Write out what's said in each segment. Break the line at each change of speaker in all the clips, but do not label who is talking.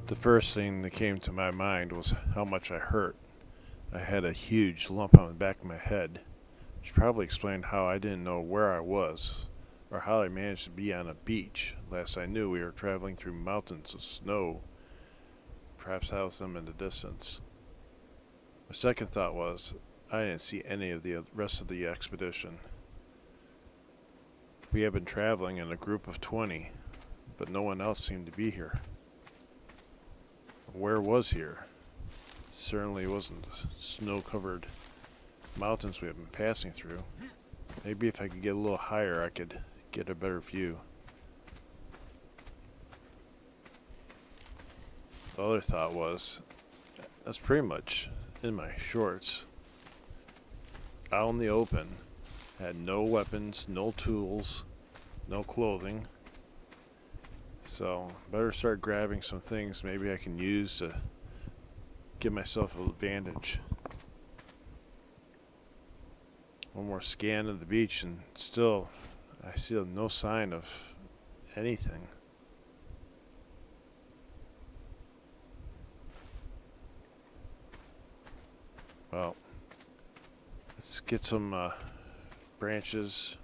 The first thing that came to my mind was how much I hurt. I had a huge lump on the back of my head, which probably explained how I didn't know where I was, or how I managed to be on a beach. Last I knew, we were traveling through mountains of snow, perhaps house them in the distance. My second thought was, I didn't see any of the rest of the expedition. We had been traveling in a group of 20, but no one else seemed to be here. Where was here? Certainly wasn't the snow-covered mountains we had been passing through. Maybe if I could get a little higher, I could get a better view. The other thought was, that's pretty much in my shorts. Out in the open. Had no weapons, no tools, no clothing. So, better start grabbing some things maybe I can use to give myself an advantage. One more scan of the beach and still I see no sign of anything. Well, let's get some branches,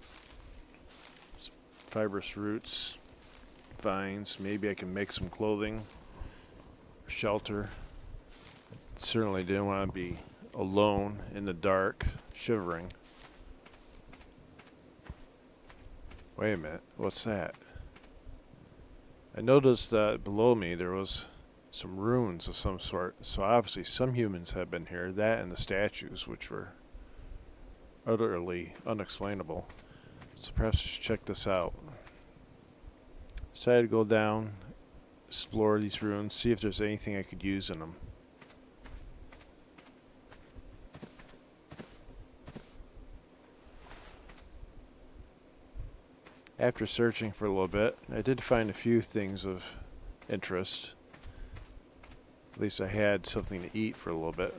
some fibrous roots, vines. Maybe I can make some clothing, shelter. Certainly didn't want to be alone in the dark, shivering. Wait a minute, what's that? I noticed that below me there was some ruins of some sort, so obviously some humans had been here, that and the statues, which were utterly unexplainable. So perhaps just check this out. Decided to go down, explore these ruins, see if there's anything I could use in them. After searching for a little bit, I did find a few things of interest. At least I had something to eat for a little bit.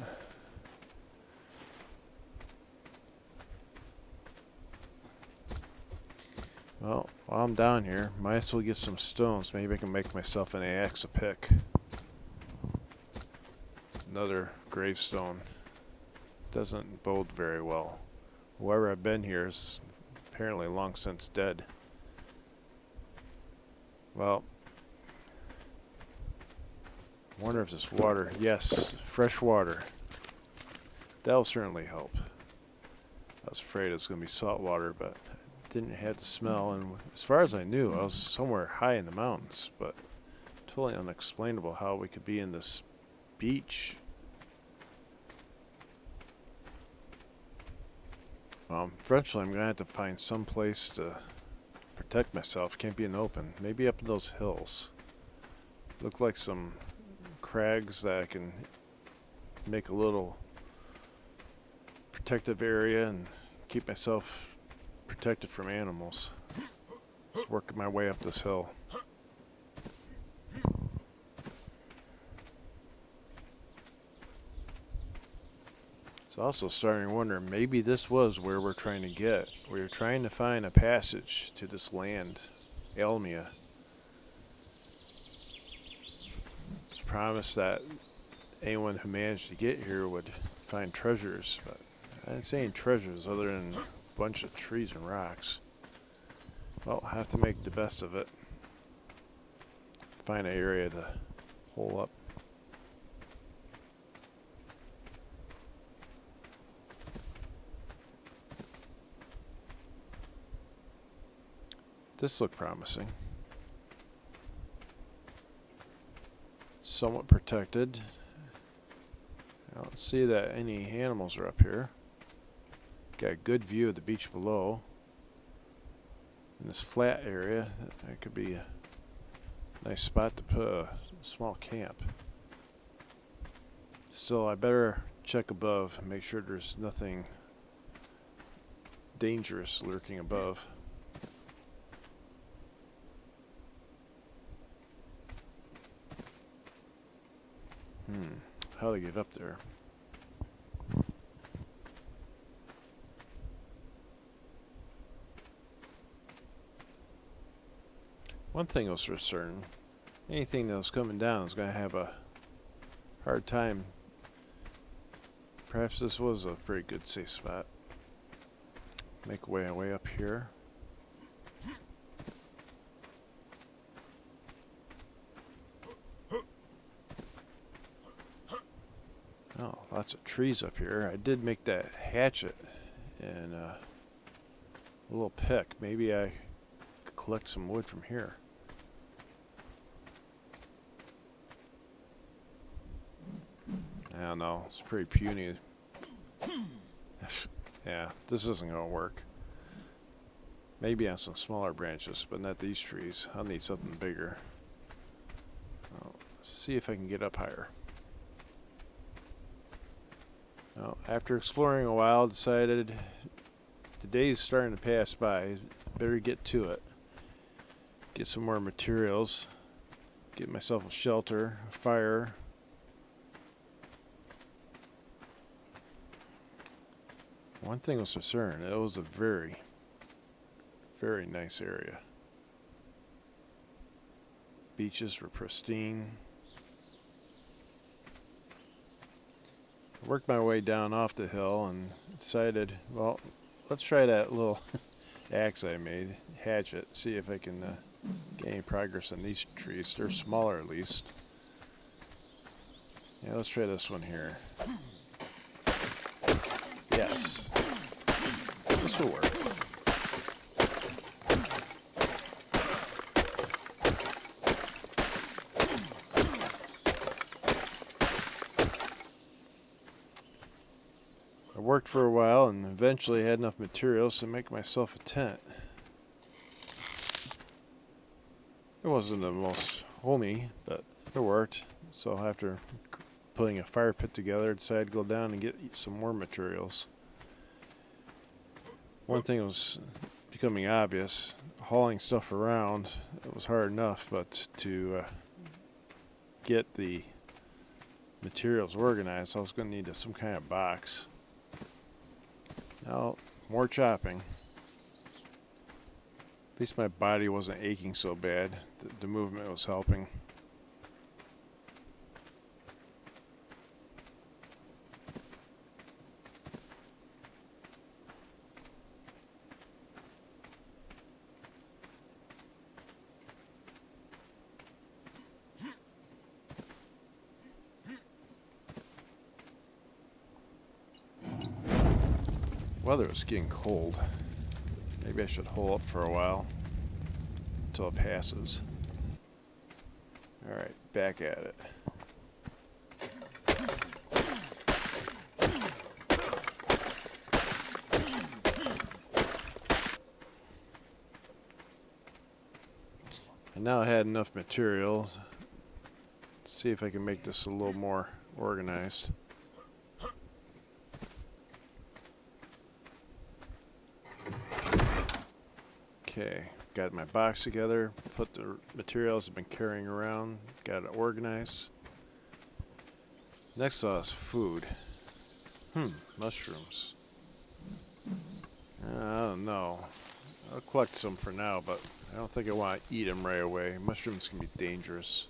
Well, while I'm down here, might as well get some stones. Maybe I can make myself an axe, a pick. Another gravestone. Doesn't bode very well. Whoever had been here is apparently long since dead. Well, I wonder if this water, yes, fresh water. That'll certainly help. I was afraid it was going to be salt water, but it didn't have the smell. And as far as I knew, I was somewhere high in the mountains, but totally unexplainable how we could be in this beach. Eventually I'm going to have to find some place to protect myself. Can't be in the open. Maybe up in those hills. Look like some crags that I can make a little protective area and keep myself protected from animals. Just working my way up this hill. It's also starting to wonder, maybe this was where we're trying to get. We were trying to find a passage to this land, Alemia. It's promised that anyone who managed to get here would find treasures, but I didn't see any treasures other than a bunch of trees and rocks. Well, I'll have to make the best of it. Find an area to hole up. This looked promising. Somewhat protected. I don't see that any animals are up here. Got a good view of the beach below. In this flat area, that could be a nice spot to put a small camp. Still, I better check above and make sure there's nothing dangerous lurking above. How to get up there? One thing was for certain, anything that was coming down is going to have a hard time. Perhaps this was a pretty good safe spot. Make our way up here. Oh, lots of trees up here. I did make that hatchet and a little pick. Maybe I could collect some wood from here. I don't know. It's pretty puny. Yeah, this isn't going to work. Maybe on some smaller branches, but not these trees. I'll need something bigger. Let's see if I can get up higher. Well, after exploring a while, decided the day's starting to pass by. Better get to it. Get some more materials. Get myself a shelter, a fire. One thing was for certain, it was a very, very nice area. Beaches were pristine. I worked my way down off the hill and decided, well, let's try that little axe I made, hatchet, see if I can get any progress on these trees. They're smaller at least. Yeah, let's try this one here. Yes. This will work. I worked for a while and eventually had enough materials to make myself a tent. It wasn't the most homey, but it worked. So after putting a fire pit together, I decided to go down and get some more materials. One thing was becoming obvious, hauling stuff around, it was hard enough, but to get the materials organized, I was going to need some kind of box. Now, more chopping. At least my body wasn't aching so bad. The movement was helping. Weather was getting cold. Maybe I should hole up for a while until it passes. Alright, back at it. And now I had enough materials. Let's see if I can make this a little more organized. Okay, got my box together, put the materials I've been carrying around, got it organized. Next is food. Mushrooms. I don't know. I'll collect some for now, but I don't think I want to eat them right away. Mushrooms can be dangerous.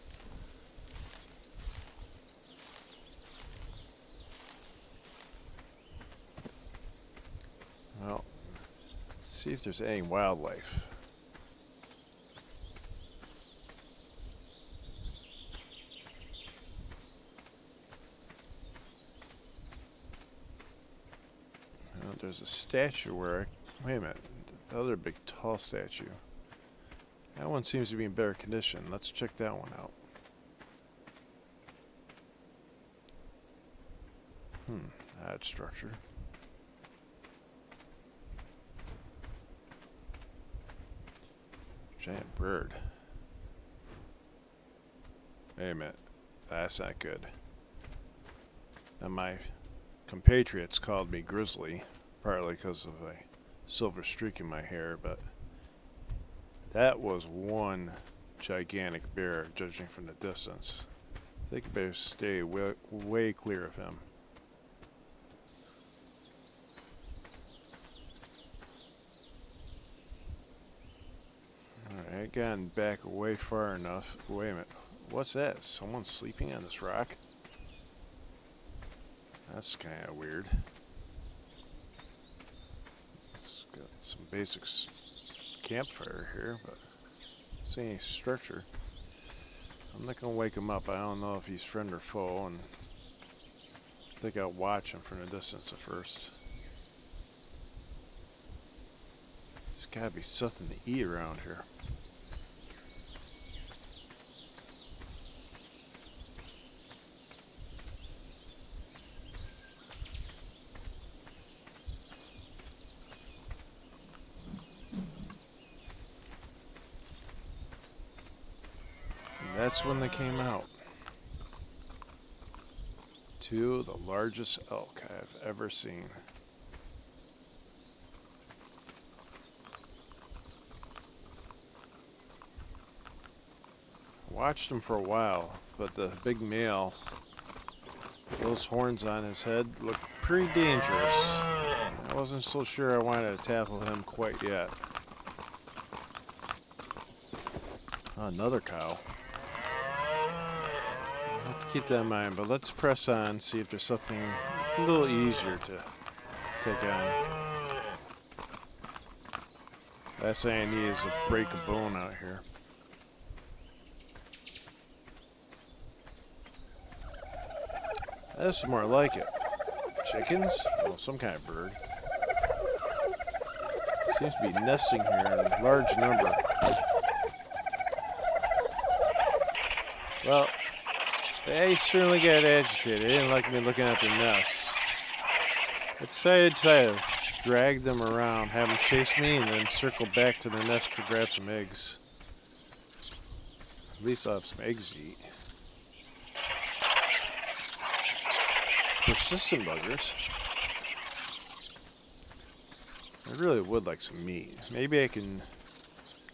Well, let's see if there's any wildlife. Well, there's a statue where wait a minute. The other big tall statue. That one seems to be in better condition. Let's check that one out. Odd structure. Giant bird. Wait a minute. That's not good. Now my compatriots called me Grizzly, partly because of a silver streak in my hair, but that was one gigantic bear, judging from the distance. I think I better stay way clear of him. Alright, I gotten back away far enough. Wait a minute. What's that? Someone sleeping on this rock? That's kind of weird. It's got some basic campfire here, but I don't see any structure. I'm not gonna wake him up. I don't know if he's friend or foe, and I think I'll watch him from a distance at first. There's gotta be something to eat around here. And that's when they came out. Two of the largest elk I've ever seen. Watched him for a while, but the big male, those horns on his head looked pretty dangerous. I wasn't so sure I wanted to tackle him quite yet. Oh, another cow. Let's keep that in mind, but let's press on, see if there's something a little easier to take on. Last thing I need is to break a bone out here. That's more like it. Chickens? Well, some kind of bird. Seems to be nesting here in large number. Well, they certainly got agitated. They didn't like me looking at the nest. I decided to drag them around, have them chase me, and then circle back to the nest to grab some eggs. At least I'll have some eggs to eat. Persistent buggers. I really would like some meat. Maybe I can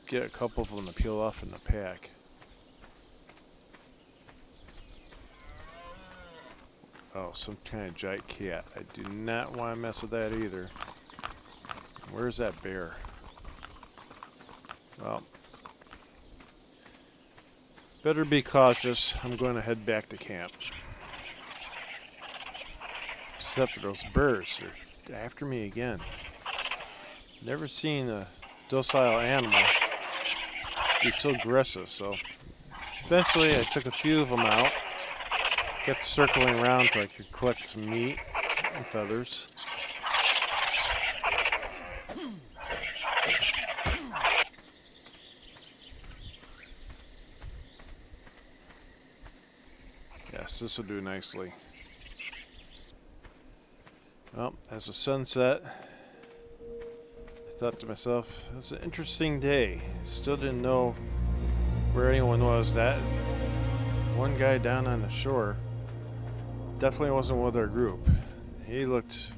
get a couple of them to peel off in the pack. Oh, some kind of giant cat. I do not want to mess with that either. Where's that bear? Well, better be cautious. I'm going to head back to camp. Except for those birds. They're after me again. Never seen a docile animal be so aggressive, so eventually I took a few of them out. Kept circling around till I could collect some meat and feathers. Yes, this will do nicely. Well, as the sun set, I thought to myself, it was an interesting day. Still didn't know where anyone was. That one guy down on the shore definitely wasn't with our group. He looked,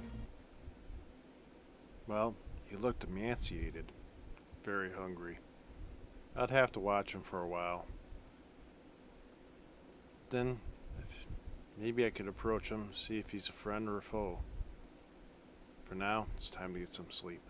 well, he looked emaciated, very hungry. I'd have to watch him for a while. Then, maybe I could approach him, see if he's a friend or a foe. For now, it's time to get some sleep.